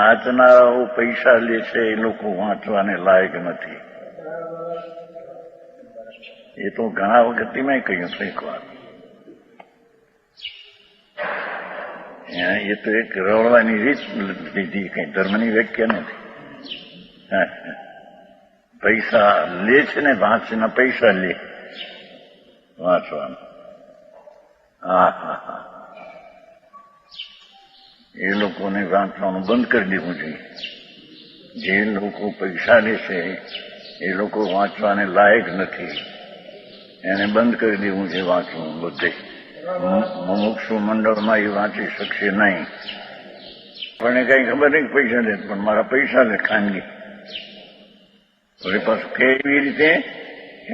વાંચનારાઓ પૈસા લે છે એ લોકો વાંચવાને લાયક નથી. એ તો ઘણા વખત મેં કહ્યું છે એક વાર. એ તો એક રવડવાની રીત લીધી, કઈ ધર્મની વ્યાખ્યા નથી. પૈસા લે છે ને વાંચના પૈસા લે વાંચવાનું. હા, એ લોકોને વાંચવાનું બંધ કરી દેવું જોઈએ. જે લોકો પૈસા લે છે એ લોકો વાંચવાને લાયક નથી, એને બંધ કરી દેવું છે વાંચવું. બધે મુમુક્ષુ મંડળમાં એ વાંચી શકશે નહીં. પણ એ કઈ ખબર નહીં પૈસા લે, પણ મારા પૈસા લે ખાનગી. વળી પાછું કે એવી રીતે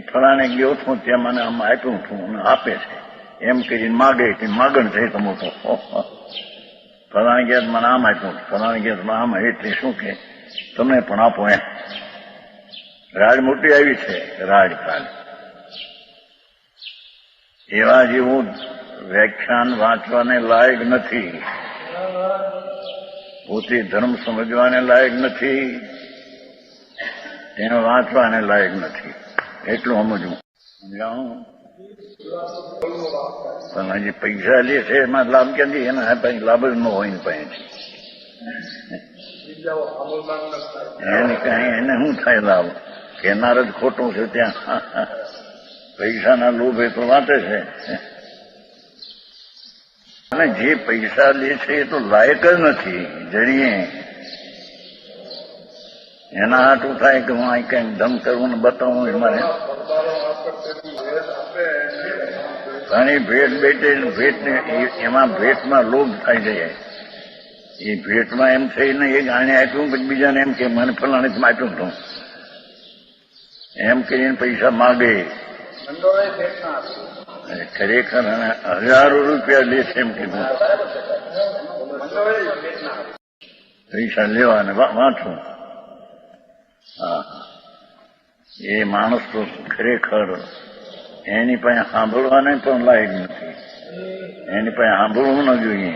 ફલાણે ગયો છું ત્યાં મને આમ આપ્યું છું અને આપે છે એમ કરીને માગે કે માગણ છે તો મોટો. ફલાણે ગેસ મને આમ આપ્યું, ફલાણે ગેસ મને આમ, એટલે શું કે તમને પણ આપો એમ. રાજ મોટી આવી છે, રાજકાલ. એવા જેવું વ્યાખ્યાન વાંચવાને લાયક નથી, પોતે ધર્મ સમજવાને લાયક નથી, એને વાંચવાને લાયક નથી. એટલું સમજવું. સમજાવું? પણ હજી પૈસા લે છે એમાં લાભ ક્યાંથી? એના પાસે લાભ જ ન હોય ને પાસેથી. એને કઈ એને શું થાય લાભ? કેનાર જ ખોટું છે ત્યાં. પૈસાના લોભે તો વાંચે છે. અને જે પૈસા લે છે એ તો લાયક જ નથી જણીએ. એના હાટું થાય કે હું અહીં કઈક ધમ કરવું ને બતાવું મારે. ઘણી ભેટ બેટે ભેટને એમાં ભેટમાં લોભ થઈ જાય. એ ભેટમાં એમ થઈને એક આને આપ્યું પછી બીજાને એમ કે મને ફલાણે આપ્યું હતું એમ કરીને પૈસા માગે. ખરેખર હજારો રૂપિયા લે છે એમ કીધું. પૈસા લેવા ને વાંચવું. હા, એ માણસ તો ખરેખર એની પાસે સાંભળવાને પણ લાયક નથી. એની પાસે સાંભળવું ન જોઈએ.